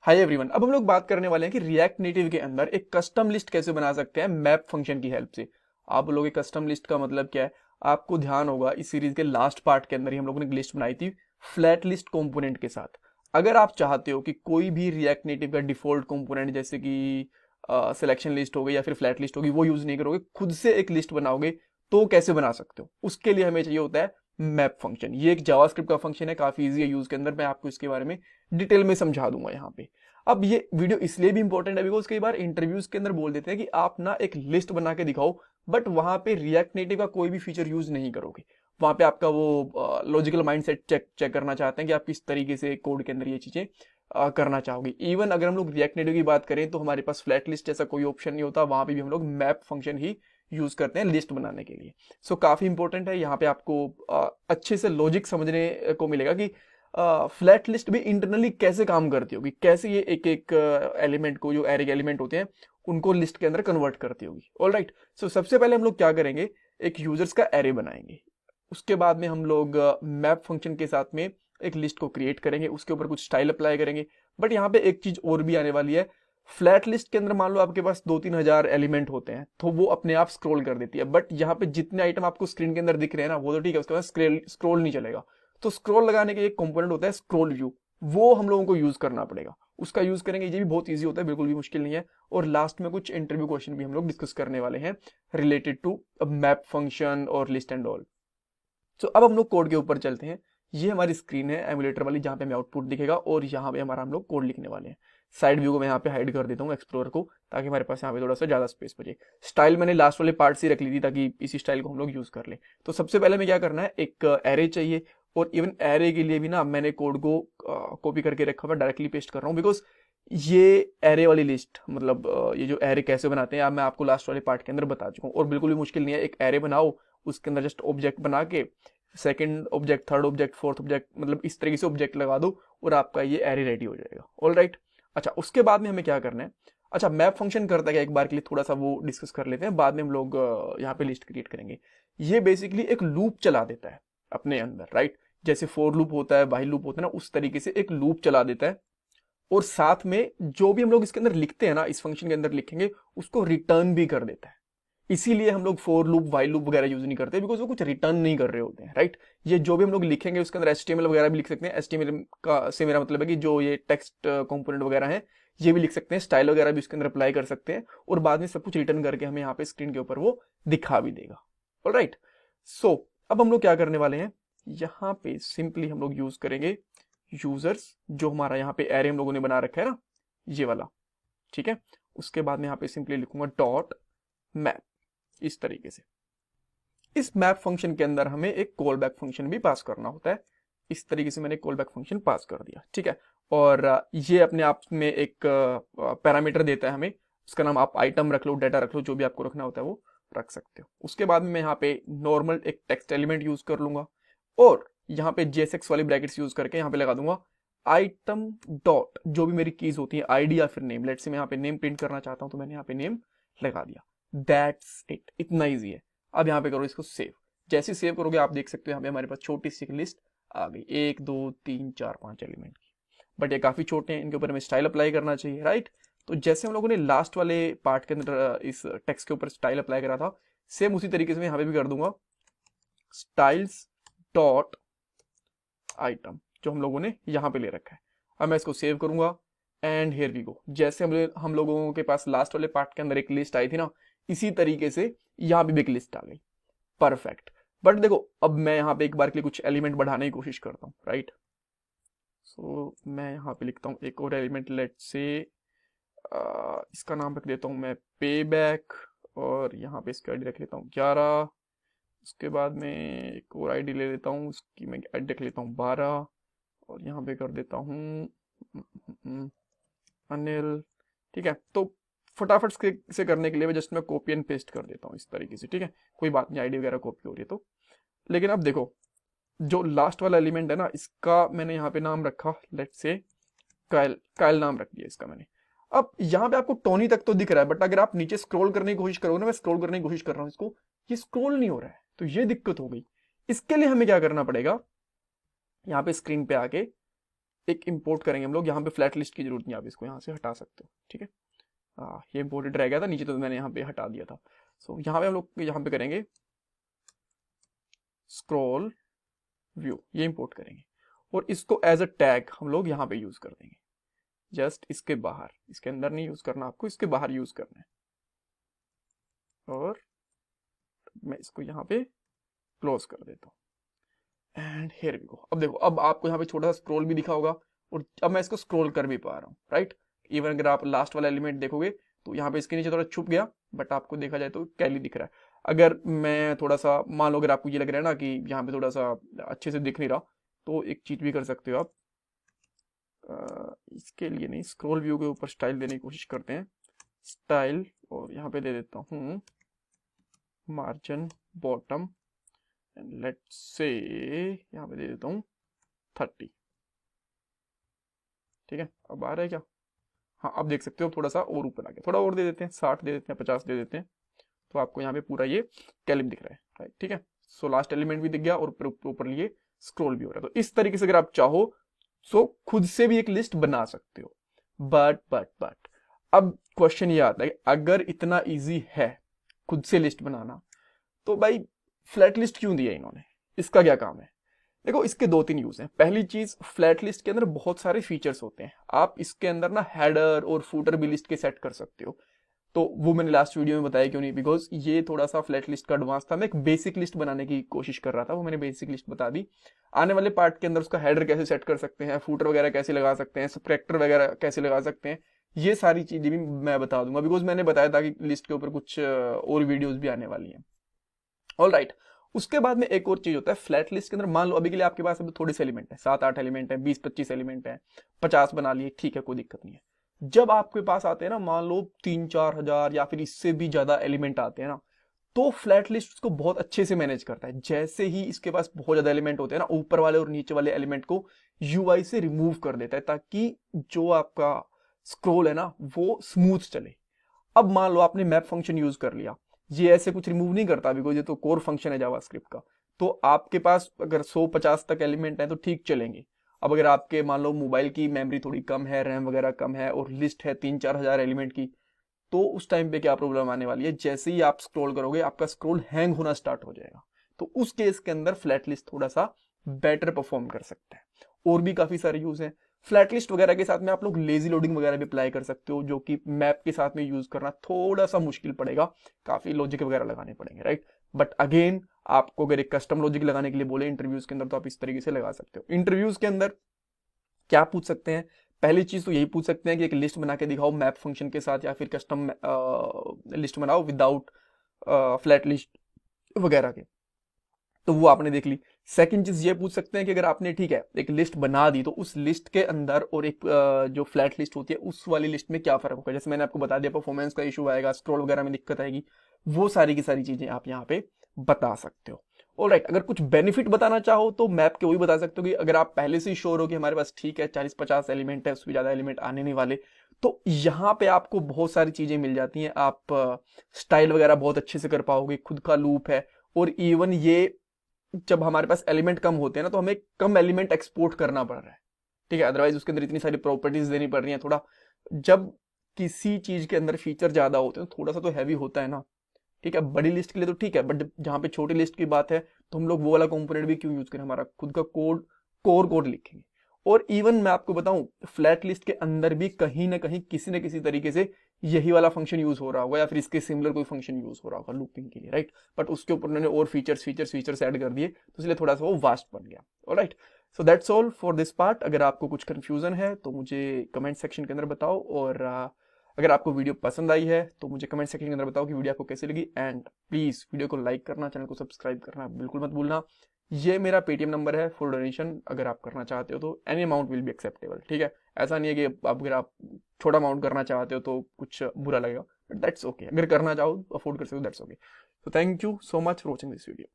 Hi everyone, अब हम लोग बात करने वाले हैं कि रिएक्ट नेटिव के अंदर एक कस्टम लिस्ट कैसे बना सकते हैं मैप फंक्शन की हेल्प से। आप बोलोगे कस्टम लिस्ट का मतलब क्या है? आपको ध्यान होगा इस सीरीज के लास्ट पार्ट के अंदर ही हम लोगों ने एक लिस्ट बनाई थी फ्लैट लिस्ट कंपोनेंट के साथ। अगर आप चाहते हो कि कोई भी रिएक्ट नेटिव का डिफॉल्ट कंपोनेंट जैसे कि सिलेक्शन लिस्ट हो गई या फिर फ्लैट लिस्ट होगी वो यूज नहीं करोगे, खुद से एक लिस्ट बनाओगे, तो कैसे बना सकते हो? उसके लिए हमें चाहिए होता है मैप फंक्शन। ये एक जावास्क्रिप्ट का फंक्शन है, काफी इजी है यूज के अंदर। मैं आपको इसके बारे में डिटेल में समझा दूंगा यहाँ पे। अब ये वीडियो इसलिए भी इंपॉर्टेंट है बिकॉज कई बार इंटरव्यूज के अंदर बोल देते हैं कि आप ना एक लिस्ट बना के दिखाओ, बट वहां पे रिएक्ट नेटिव का कोई भी फीचर यूज नहीं करोगे। वहां पे आपका वो लॉजिकल माइंडसेट चेक चेक करना चाहते हैं कि आप किस तरीके से कोड के अंदर ये चीजें करना चाहोगे। इवन अगर हम लोग रिएक्ट नेटिव की बात करें तो हमारे पास फ्लैट लिस्ट जैसा कोई ऑप्शन नहीं होता, वहां पे भी हम लोग मैप फंक्शन ही यूज करते हैं लिस्ट बनाने के लिए। सो काफी इंपॉर्टेंट है, यहाँ पे आपको अच्छे से लॉजिक समझने को मिलेगा कि फ्लैट लिस्ट भी इंटरनली कैसे काम करती होगी, कैसे ये एक एक एलिमेंट को, जो एरे एलिमेंट होते हैं उनको लिस्ट के अंदर कन्वर्ट करती होगी। ऑल राइट, सो सबसे पहले हम लोग क्या करेंगे, एक यूजर्स का एरे बनाएंगे। उसके बाद में हम लोग मैप फंक्शन के साथ में एक लिस्ट को क्रिएट करेंगे, उसके ऊपर कुछ स्टाइल अप्लाई करेंगे। बट यहाँ पे एक चीज और भी आने वाली है। फ्लैट लिस्ट के अंदर मान लो आपके पास 2-3 हजार एलिमेंट होते हैं तो वो अपने आप स्क्रॉल कर देती है, बट यहाँ पे जितने आइटम आपको स्क्रीन के अंदर दिख रहे हैं ना वो तो ठीक है, उसके बाद स्क्रॉल नहीं चलेगा। तो स्क्रॉल लगाने के एक कंपोनेंट होता है स्क्रॉल व्यू, वो हम लोगों को यूज करना पड़ेगा। उसका यूज करेंगे, ये भी बहुत इजी होता है, बिल्कुल भी मुश्किल नहीं है। और लास्ट में कुछ इंटरव्यू क्वेश्चन भी हम लोग डिस्कस करने वाले हैं रिलेटेड टू मैप फंक्शन और लिस्ट एंड ऑल। तो अब हम लोग कोड के ऊपर चलते हैं। ये हमारी स्क्रीन है एमुलेटर वाली, जहां पे हमें आउटपुट दिखेगा और यहाँ पे हमारा हम लोग कोड लिखने वाले हैं। साइड व्यू को मैं यहाँ पे हाइड कर देता हूँ एक्सप्लोर को, ताकि हमारे पास यहाँ पे थोड़ा सा ज्यादा स्पेस बचे। स्टाइल मैंने लास्ट वाले पार्ट से रख ली थी ताकि इसी स्टाइल को हम लोग यूज कर ले। तो सबसे पहले हमें क्या करना है, एक एरे चाहिए। और इवन एरे के लिए भी ना मैंने कोड को कॉपी करके रखा हुआ, डायरेक्टली पेस्ट कर रहा हूँ बिकॉज ये एरे वाली लिस्ट, मतलब ये जो एरे कैसे बनाते हैं मैं आपको लास्ट वाले पार्ट के अंदर बता चुका हूँ। और बिल्कुल भी मुश्किल नहीं है, एक एरे बनाओ, उसके अंदर जस्ट ऑब्जेक्ट बना के second object, third object, fourth object, मतलब इस तरीके से ऑब्जेक्ट लगा दो और आपका ये एरे रेडी हो जाएगा। ऑल राइट, अच्छा उसके बाद में हमें क्या करना है, अच्छा मैप फंक्शन करता है एक बार के लिए थोड़ा सा वो डिस्कस कर लेते हैं, बाद में हम लोग यहाँ पे लिस्ट क्रिएट करेंगे। ये बेसिकली एक लूप चला देता है अपने अंदर, राइट? जैसे फोर लूप होता है, व्हाइल लूप होता है ना, उस तरीके से एक लूप चला देता है। और साथ में जो भी हम लोग इसके अंदर लिखते हैं ना, इस फंक्शन के अंदर लिखेंगे, उसको रिटर्न भी कर देता है। इसीलिए हम लोग फोर लूप, वाइल लूप वगैरह यूज नहीं करते, बिकॉज वो कुछ रिटर्न नहीं कर रहे होते हैं, राइट? ये जो भी हम लोग लिखेंगे उसके अंदर एचटीएमएल वगैरह भी लिख सकते हैं। एचटीएमएल का से मेरा मतलब है कि जो ये टेक्स्ट कंपोनेंट वगैरह है ये भी लिख सकते हैं, स्टाइल वगैरह भी उसके अंदर अप्लाई कर सकते हैं, और बाद में सब कुछ रिटर्न करके हमें यहाँ पे स्क्रीन के ऊपर वो दिखा भी देगा। ऑलराइट, सो अब हम लोग क्या करने वाले हैं, यहाँ पे सिंपली हम लोग यूज करेंगे यूजर्स, जो हमारा यहाँ पे एरे हम लोगों ने बना रखा है ना, ये वाला, ठीक है? उसके बाद में यहाँ पे सिंपली लिखूंगा डॉट मैप, इस तरीके से। इस मैप फंक्शन के अंदर हमें एक कॉल बैक फंक्शन भी पास करना होता है। इस तरीके से मैंने कॉल बैक फंक्शन पास कर दिया, ठीक है? और ये अपने आप में एक पैरामीटर देता है हमें, उसका नाम आप आइटम रख लो, डाटा रख लो, जो भी आपको रखना होता है वो रख सकते हो। उसके बाद में मैं यहाँ पे नॉर्मल एक टेक्स्ट एलिमेंट यूज कर लूंगा, और यहाँ पे जेएसएक्स वाली ब्रैकेट्स यूज करके यहाँ पे लगा दूंगा आइटम डॉट, जो भी मेरी कीज होती है, आईडी या फिर नेम। लेट्स से मैं यहाँ पे नेम प्रिंट करना चाहता हूँ तो मैंने यहाँ पे नेम लगा दिया। दैट्स इट, इतना इजी है। अब यहाँ पे करो इसको सेव। जैसे सेव करोगे आप देख सकते हो यहाँ पे हमारे पास छोटी सी लिस्ट आ गई, 1 2 3 4 5 एलिमेंट की। बट ये काफी छोटे हैं, इनके ऊपर हमें स्टाइल अप्लाई करना चाहिए, राइट? तो जैसे हम लोगों ने लास्ट वाले पार्ट के अंदर इस टेक्स्ट के ऊपर स्टाइल अप्लाई करा था, सेम उसी तरीके से मैं यहाँ पे भी कर दूंगा स्टाइल्स डॉट आइटम, जो हम लोगों ने यहाँ पे ले रखा है। अब मैं इसको सेव करूंगा एंड हियर वी गो। जैसे हम लोगों के पास लास्ट वाले पार्ट के अंदर एक लिस्ट आई थी ना, इसी तरीके से यहाँ पे भी एक लिस्ट आ गई। परफेक्ट। बट देखो, अब मैं यहाँ पे एक बार के लिए कुछ एलिमेंट बढ़ाने की कोशिश करता हूँ, राइट? सो मैं यहाँ पे लिखता हूँ एक और एलिमेंट, लेट से इसका नाम रख देता हूँ मैं पे बैक, और यहाँ पे इसकी आईडी रख लेता हूँ 11। उसके बाद में एक और आईडी ले लेता हूँ, उसकी मैं आईडी रख लेता हूँ 12, और यहाँ पे कर देता हूँ अनिल, ठीक है? तो फटाफट से करने के लिए जस्ट मैं कॉपी एंड पेस्ट कर देता हूँ इस तरीके से, ठीक है? कोई बात नहीं, आईडी वगैरह कॉपी हो रही है तो। लेकिन अब देखो, जो लास्ट वाला एलिमेंट है ना, इसका मैंने यहाँ पे नाम रखा, लेट से कायल, कायल नाम रख दिया इसका मैंने। अब यहाँ पे आपको टोनी तक तो दिख रहा है, बट अगर आप नीचे स्क्रॉल करने की कोशिश करोगे ना, मैं स्क्रॉल करने की कोशिश कर रहा हूँ इसको, ये स्क्रॉल नहीं हो रहा है, तो ये दिक्कत हो गई। इसके लिए हमें क्या करना पड़ेगा, यहाँ पे स्क्रीन पे आके एक इंपोर्ट करेंगे हम लोग, यहाँ पे फ्लैट लिस्ट की जरूरत नहीं, आप इसको यहाँ से हटा सकते हो, ठीक है। ये इंपोर्टेड रह गया था नीचे, तो मैंने यहाँ पे हटा दिया था। सो यहाँ पे हम लोग यहाँ पे करेंगे स्क्रॉल व्यू, ये इंपोर्ट करेंगे और इसको एज अ टैग हम लोग यहाँ पे यूज कर देंगे, जस्ट इसके बाहर, इसके अंदर नहीं यूज करना आपको, इसके बाहर यूज करना है। और मैं इसको यहाँ पे क्लोज कर देता हूँ एंड हियर वी गो। अब देखो, अब आपको यहाँ पे छोटा सा स्क्रॉल भी दिखा होगा और अब मैं इसको स्क्रॉल कर भी पा रहा हूँ, राइट। इवन अगर आप लास्ट वाला एलिमेंट देखोगे तो यहाँ पे इसके नीचे थोड़ा छुप गया, बट आपको देखा जाए तो कैली दिख रहा है। अगर मैं थोड़ा सा, मान लो अगर आपको ये लग रहा है ना कि यहाँ पे थोड़ा सा अच्छे से दिख नहीं रहा, तो एक चीज भी कर सकते हो आप। इसके लिए नहीं, स्क्रॉल व्यू के ऊपर स्टाइल देने की कोशिश करते हैं, स्टाइल, और यहाँ पे दे देता हूँ margin bottom and let's say यहाँ पे दे देता हूँ 30, ठीक है। अब आ रहा है क्या? हाँ, अब देख सकते हो थोड़ा सा और ऊपर आ गया, थोड़ा और दे देते हैं, 60 दे देते हैं, 50 दे देते हैं, तो आपको यहाँ पे पूरा ये कैलिप दिख रहा है, राइट, ठीक है। सो लास्ट एलिमेंट भी दिख गया और ऊपर लिए स्क्रॉल भी हो रहा है। तो इस तरीके से अगर आप चाहो सो खुद से भी एक लिस्ट बना सकते हो। बट अब क्वेश्चन ये आता है, अगर इतना इजी है खुद से लिस्ट बनाना, तो भाई फ्लैट लिस्ट क्यों दिया इन्होंने, इसका क्या काम है? देखो, इसके दो तीन यूज हैं। पहली चीज, फ्लैट लिस्ट के अंदर बहुत सारे फीचर्स होते हैं, आप इसके अंदर ना हेडर और फूटर भी लिस्ट के सेट कर सकते हो। तो वो मैंने लास्ट वीडियो में बताया क्यों नहीं, बिकॉज ये थोड़ा सा फ्लैट लिस्ट का एडवांस था, मैं एक बेसिक लिस्ट बनाने की कोशिश कर रहा था, वो मैंने बेसिक लिस्ट बता दी। आने वाले पार्ट के अंदर उसका हेडर कैसे सेट कर सकते हैं, फूटर वगैरह कैसे लगा सकते हैं, सबट्रैक्टर वगैरह कैसे लगा सकते हैं, ये सारी चीजें भी मैं बता दूंगा, बिकॉज मैंने बताया था कि लिस्ट के ऊपर कुछ और वीडियोज भी आने वाली है। ऑल राइट, उसके बाद में एक और चीज होता है फ्लैट लिस्ट के अंदर। मान लो अभी के लिए आपके पास अभी थोड़े से एलिमेंट है, 7-8 एलिमेंट है, 20-25 एलिमेंट है, 50 बना लिए, ठीक है, कोई दिक्कत नहीं है। जब आपके पास आते हैं ना, मान लो 3-4 हजार या फिर इससे भी ज्यादा एलिमेंट आते हैं ना, तो फ्लैट लिस्ट उसको बहुत अच्छे से मैनेज करता है। जैसे ही इसके पास बहुत ज्यादा एलिमेंट होते हैं ना, ऊपर वाले और नीचे वाले एलिमेंट को यूआई से रिमूव कर देता है, ताकि जो आपका स्क्रॉल है ना वो स्मूथ चले। अब मान लो आपने मैप फंक्शन यूज कर लिया, ये ऐसे कुछ रिमूव नहीं करता, बिकॉज ये तो कोर फंक्शन है जावास्क्रिप्ट का। तो आपके पास अगर 100-50 तक एलिमेंट है तो ठीक चलेंगे। अब अगर आपके मान लो मोबाइल की मेमोरी थोड़ी कम है, रैम वगैरह कम है और लिस्ट है 3-4 हजार एलिमेंट की, तो उस टाइम पे क्या प्रॉब्लम आने वाली है, जैसे ही आप स्क्रॉल करोगे आपका स्क्रॉल हैंग होना स्टार्ट हो जाएगा। तो उस केस के अंदर फ्लैट लिस्ट थोड़ा सा बेटर परफॉर्म कर सकता है। और भी काफी सारे यूज हैं फ्लैट लिस्ट वगैरह के साथ में। आप लोग लेजी लोडिंग वगैरह भी अप्लाई कर सकते हो, जो कि मैप के साथ में यूज करना थोड़ा सा मुश्किल पड़ेगा, काफी लॉजिक वगैरह लगाने पड़ेंगे, राइट। बट अगेन, आपको अगर एक कस्टम लॉजिक लगाने के लिए बोले इंटरव्यूज के अंदर, तो आप इस तरीके से लगा सकते हो। इंटरव्यूज के अंदर क्या पूछ सकते हैं? पहली चीज तो यही पूछ सकते हैं कि एक लिस्ट बना के दिखाओ मैप फंक्शन के साथ, या फिर कस्टम लिस्ट बनाओ विदाउट फ्लैट लिस्ट वगैरह के, तो वो आपने देख ली। सेकंड चीज ये पूछ सकते हैं कि अगर आपने, ठीक है, एक लिस्ट बना दी, तो उस लिस्ट के अंदर और एक जो फ्लैट लिस्ट होती है उस वाली लिस्ट में क्या फर्क होगा। जैसे मैंने आपको बता दिया, परफॉर्मेंस का इशू आएगा, स्क्रॉल वगैरह में दिक्कत आएगी, वो सारी की सारी चीजें आप यहाँ पे बता सकते हो। ऑलराइट, अगर कुछ बेनिफिट बताना चाहो तो मैप के वही बता सकते हो कि अगर आप पहले से ही श्योर हो कि हमारे पास ठीक है 40-50 एलिमेंट है, उससे ज्यादा एलिमेंट आने नहीं वाले, तो यहाँ पे आपको बहुत सारी चीजें मिल जाती हैं। आप स्टाइल वगैरह बहुत अच्छे से कर पाओगे, खुद का लूप है, और इवन ये जब हमारे पास एलिमेंट कम होते हैं ना, तो हमें कम एलिमेंट एक्सपोर्ट करना पड़ रहा है, ठीक है, अदरवाइज उसके अंदर इतनी सारी प्रॉपर्टीज देनी पड़ रही हैं। थोड़ा जब किसी चीज के अंदर फीचर ज्यादा होते हैं थोड़ा सा तो हैवी होता है ना, ठीक है। बड़ी लिस्ट के लिए तो ठीक है, बट जहां पे छोटी लिस्ट की बात है तो हम लोग वो वाला कंपोनेंट भी क्यों यूज करें, हमारा खुद का कोर कोड लिखेंगे। और इवन मैं आपको बताऊं, फ्लैट लिस्ट के अंदर भी कहीं ना कहीं किसी न किसी तरीके से यही वाला फंक्शन यूज हो रहा होगा, या फिर इसके सिमिलर कोई फंक्शन यूज हो रहा होगा लूपिंग के लिए, राइट। बट उसके ऊपर उन्होंने और फीचर्स ऐड कर दिए, तो इसलिए थोड़ा सा वो वास्ट बन गया। Alright, so that's all for this part. अगर आपको कुछ कंफ्यूजन है तो मुझे कमेंट सेक्शन के अंदर बताओ, और अगर आपको वीडियो पसंद आई है तो मुझे कमेंट सेक्शन के अंदर बताओ कि वीडियो आपको कैसी लगी। एंड प्लीज वीडियो को लाइक करना, चैनल को सब्सक्राइब करना बिल्कुल मत भूलना। ये मेरा पेटीएम नंबर है फॉर डोनेशन, अगर आप करना चाहते हो तो any amount will be acceptable, ठीक है। ऐसा नहीं है कि अगर आप छोटा अमाउंट करना चाहते हो तो कुछ बुरा लगेगा, बट दैट्स ओके। अगर करना चाहो, अफोर्ड कर सकते हो, that's okay. So thank you so much for watching this video.